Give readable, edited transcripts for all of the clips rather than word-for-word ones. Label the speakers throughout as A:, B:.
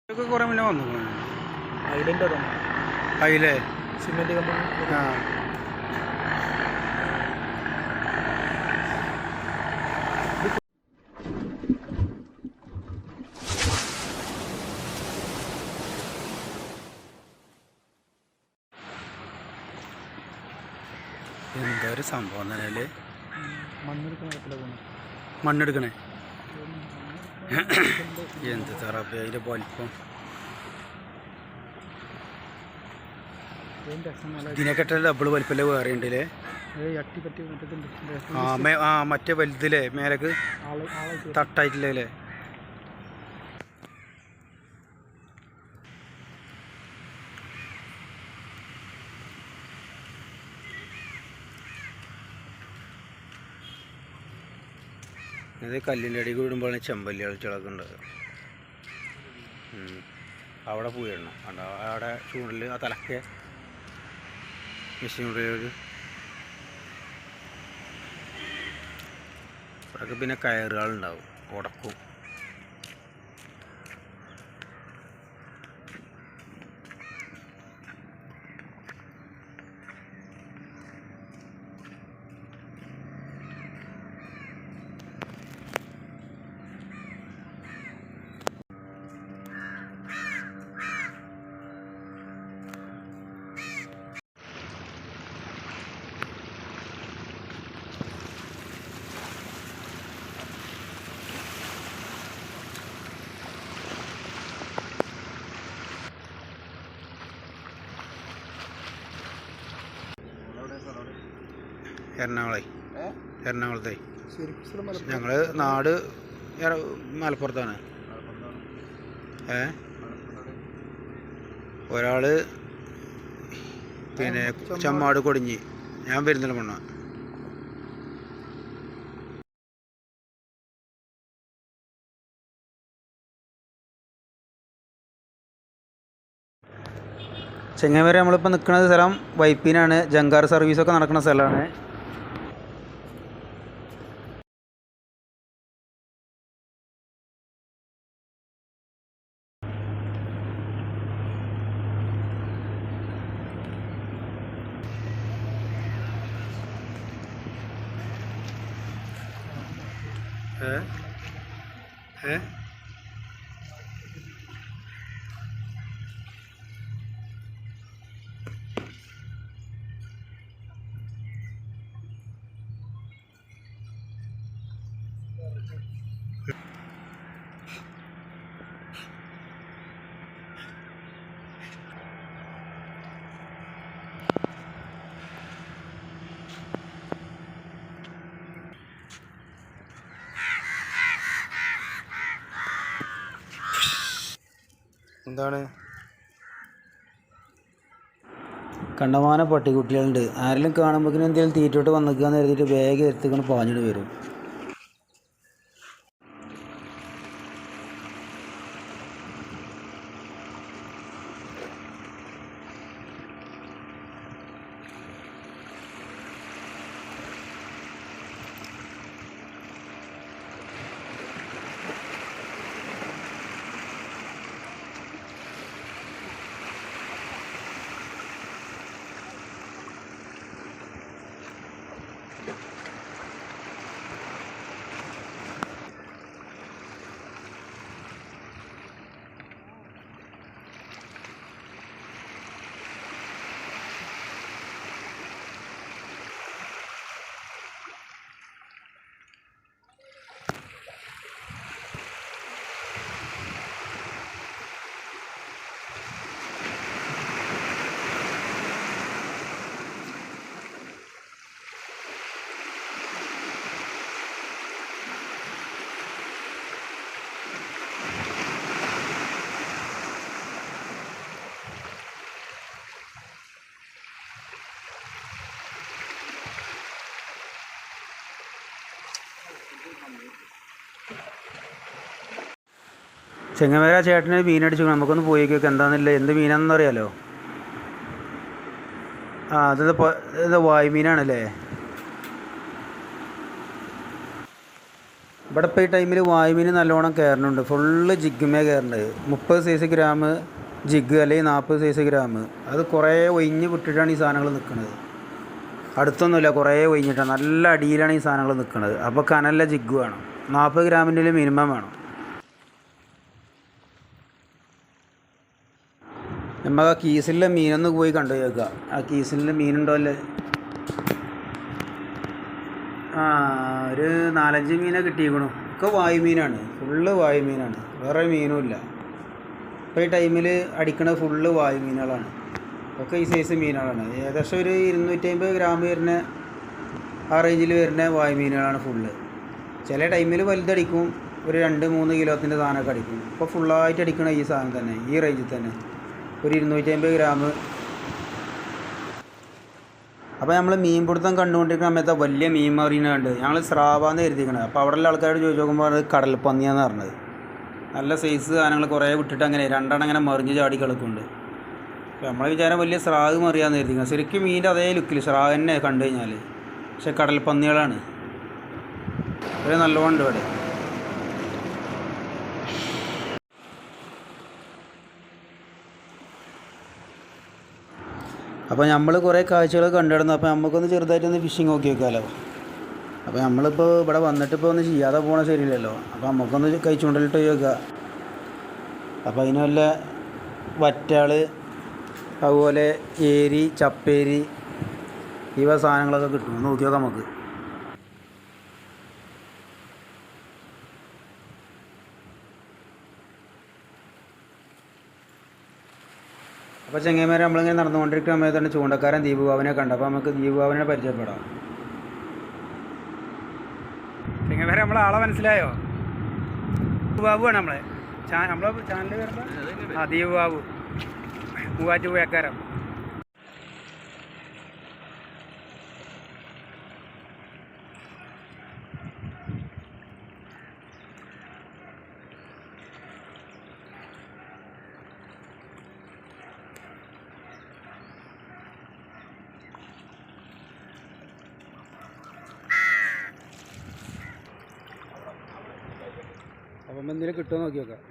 A: കുറേ മുന്നേ വന്നു
B: ഐലൻഡ്
A: അതിലേ
B: സിമെന്റ് കമ്പനി.
A: ആ എന്താ ഒരു സംഭവം തന്നെ മണ്ണെടുക്കണേ എന്ത് തെറാപ്പി അതിൻ്റെ വലിപ്പം ഇതിനെക്കെട്ട ഡബിൾ വലിപ്പല്ലേ വേറെ ഉണ്ടല്ലേ? ആ മറ്റേ വലുതില്ലേ മേലേക്ക് തട്ടായിട്ടില്ലേ? അത് കല്ലിൻ്റെ അടി കൂടുമ്പോഴാണ് ചെമ്പല്ലി കളിച്ചിളൊക്കെ ഉണ്ടാകുക. അവിടെ പോയിടണം കണ്ടോ, അവിടെ ചൂണ്ടിൽ ആ തലക്കെ മെഷീൻ കൊണ്ടൊരു അവിടെയൊക്കെ പിന്നെ കയറുകളുണ്ടാവും, ഉടക്കും. എറണാകുളത്തെ ഞങ്ങൾ നാട് മലപ്പുറത്താണ്. ഒരാള് പിന്നെ ചമ്മാട് കൊടിഞ്ഞി, ഞാൻ പെരിന്തൽമണ്ണ. ചെങ്ങന്നൂർ നമ്മളിപ്പോൾ നിൽക്കുന്ന സ്ഥലം വൈപ്പിനാണ്. ജങ്കാർ സർവീസൊക്കെ നടക്കുന്ന സ്ഥലമാണ്. എന്താണ് കണ്ടമാന പട്ടിക്കുട്ടികളുണ്ട്. ആരെങ്കിലും കാണുമ്പോഴേക്കും എന്തെങ്കിലും തീറ്റോട്ട് വന്നിക്കാന്ന് കരുതിയിട്ട് വേഗം എടുത്തുകൊണ്ട് പാഞ്ഞിട്ട് വരും. ചെങ്ങമേര ചേട്ടന് മീനടിച്ചു, നമുക്കൊന്ന് പോയി നോക്കിയൊക്കെ എന്താണെന്നില്ല. എന്ത് മീനാണെന്ന് അറിയാലോ? ഇത് വായു മീനാണല്ലേ? ഇവിടെ ഇപ്പോൾ ഈ ടൈമിൽ വായുമീൻ നല്ലോണം കയറുന്നുണ്ട്. ഫുള്ള് ജിഗ്ഗുമേ കയറുന്നുണ്ട്. 30 സൈസ് ഗ്രാം ജിഗ് അല്ലെങ്കിൽ 40 സൈസ് ഗ്രാം. അത് കുറേ ഒഴിഞ്ഞ് വിട്ടിട്ടാണ് ഈ സാധനങ്ങൾ നിൽക്കുന്നത്. അടുത്തൊന്നുമില്ല, കുറേ ഒഴിഞ്ഞിട്ടാണ്. നല്ല അടിയിലാണ് ഈ സാധനങ്ങൾ നിൽക്കുന്നത്. അപ്പോൾ കനല്ല ജിഗ് വേണം. 40 ഗ്രാമിൻ്റെ മിനിമം വേണം. നമുക്ക് ആ കീസിലെ മീനൊന്ന് പോയി കണ്ടു നോക്കുക. ആ കീസിലെ മീനുണ്ടോ അല്ലേ? ഒരു 4-5 മീനെ കിട്ടിയിരിക്കണു. ഒക്കെ വായുമീനാണ്, ഫുള്ള് വായുമീനാണ്, വേറെ മീനുമില്ല. ഇപ്പോൾ ഈ ടൈമിൽ അടിക്കണത് ഫുള്ള് വായുമീനുകളാണ്. ഒക്കെ ഈ സൈസ് മീനുകളാണ്. ഏകദേശം ഒരു 250 ഗ്രാം വരുന്ന ആ റേഞ്ചിൽ വരുന്ന വായുമീനുകളാണ് ഫുള്ള്. ചില ടൈമിൽ വലുതടിക്കും, ഒരു 2-3 കിലോത്തിൻ്റെ സാധനമൊക്കെ അടിക്കും. ഇപ്പോൾ ഫുള്ളായിട്ട് അടിക്കണ ഈ സാധനം തന്നെ, ഈ റേഞ്ചിൽ തന്നെ ഒരു 250 ഗ്രാം. അപ്പോൾ നമ്മൾ മീൻ പിടുത്തം കണ്ടുകൊണ്ടിരിക്കുന്ന സമയത്ത് വലിയ മീൻ മറീനുണ്ട്. ഞങ്ങൾ സ്രാവാന്ന് കരുതിയിരിക്കണത്. അപ്പോൾ അവിടെയുള്ള ആൾക്കാരോട് ചോദിച്ചു നോക്കുമ്പോൾ അത് കടൽപ്പന്നിയാന്ന് പറഞ്ഞത്. നല്ല സൈസ് സാധനങ്ങൾ കുറേ വിട്ടിട്ട് അങ്ങനെ 2 എണ്ണം അങ്ങനെ മറിഞ്ഞ് ചാടി കളിക്കുന്നുണ്ട്. അപ്പോൾ നമ്മളെ വിചാരം വലിയ സ്രാവ് മറിയാന്ന് കരുതിയിരിക്കുന്നത്. ശരിക്കും മീൻ്റെ അതേ ലുക്കിൽ സ്രാവ് തന്നെ കണ്ടു കഴിഞ്ഞാൽ. പക്ഷേ കടൽപ്പന്നികളാണ്. ഒരു നല്ലോണം ഉണ്ട് ഇവിടെ. അപ്പോൾ നമ്മൾ കുറേ കാഴ്ചകൾ കണ്ടിടുന്നു. അപ്പോൾ നമുക്കൊന്ന് ചെറുതായിട്ടൊന്ന് ഫിഷിങ് നോക്കി വെക്കാമല്ലോ. അപ്പോൾ നമ്മളിപ്പോൾ ഇവിടെ വന്നിട്ടിപ്പോൾ ഒന്ന് ചെയ്യാതെ പോകണ ശരിയില്ലല്ലോ. അപ്പോൾ നമുക്കൊന്ന് കൈ ചൂണ്ടലിട്ട് വെക്കുക. അപ്പോൾ അതിന് വല്ല വറ്റാൾ, അതുപോലെ ഏരി, ചപ്പേരി, ഇവ സാധനങ്ങളൊക്കെ കിട്ടും. നോക്കി നോക്കാം നമുക്ക്. അപ്പോൾ ചെങ്ങന്മാരെ നമ്മളിങ്ങനെ നടന്നുകൊണ്ടിരിക്കുന്ന സമയത്താണ് ചൂണ്ടക്കാരൻ ദീപുബാബുവിനെ കണ്ടത്. അപ്പോൾ നമുക്ക് ദീപുബാബുവിനെ പരിചയപ്പെടാം. ചെങ്ങന്മാരെ നമ്മളെ ആളെ മനസ്സിലായോ? ദീപുബാബുവാണ് നമ്മളെ ചാനൽ വരുമ്പോൾ. ദീപുബാബു, മൂവാറ്റുപുഴക്കാരൻ. അപ്പം എന്തെങ്കിലും കിട്ടുമോ നോക്കി നോക്കാം.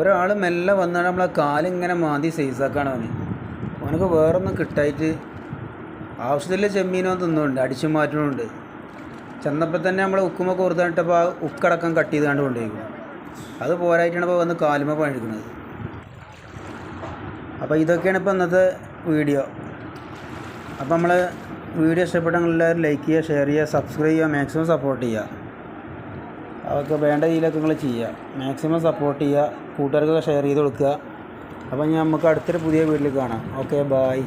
A: ഒരാൾ മെല്ലെ വന്നാൽ നമ്മളെ കാലിങ്ങനെ മാന്തി സൈസാക്കാണ് അവന്. അവനക്ക് വേറൊന്നും കിട്ടായിട്ട് ആവശ്യത്തിലെ ചെമ്മീനോ തിന്നുന്നുണ്ട്, അടിച്ചു മാറ്റുന്നുണ്ട്. ചെന്നപ്പോൾ തന്നെ നമ്മൾ ഉക്കുമൊക്കെ കൊടുത്തിട്ടപ്പോൾ ആ ഉക്കടക്കം കട്ട് ചെയ്ത് കണ്ട് കൊണ്ടുപോയിരിക്കും. അത് പോരായിട്ടാണ് ഇപ്പോൾ വന്ന് കാലുമ പണിക്കുന്നത്. അപ്പോൾ ഇതൊക്കെയാണ് ഇപ്പോൾ ഇന്നത്തെ വീഡിയോ. അപ്പോൾ നമ്മൾ വീഡിയോ ഇഷ്ടപ്പെട്ടെങ്കിൽ എല്ലാവരും ലൈക്ക് ചെയ്യുക, ഷെയർ ചെയ്യുക, സബ്സ്ക്രൈബ് ചെയ്യുക, മാക്സിമം സപ്പോർട്ട് ചെയ്യുക. അതൊക്കെ വേണ്ട രീതിയിലൊക്കെ നിങ്ങൾ ചെയ്യുക. മാക്സിമം സപ്പോർട്ട് ചെയ്യുക, കൂട്ടുകാർക്കൊക്കെ ഷെയർ ചെയ്ത് കൊടുക്കുക. അപ്പോൾ നമുക്ക് അടുത്തൊരു പുതിയ വീഡിയോയിൽ കാണാം. Okay, bye.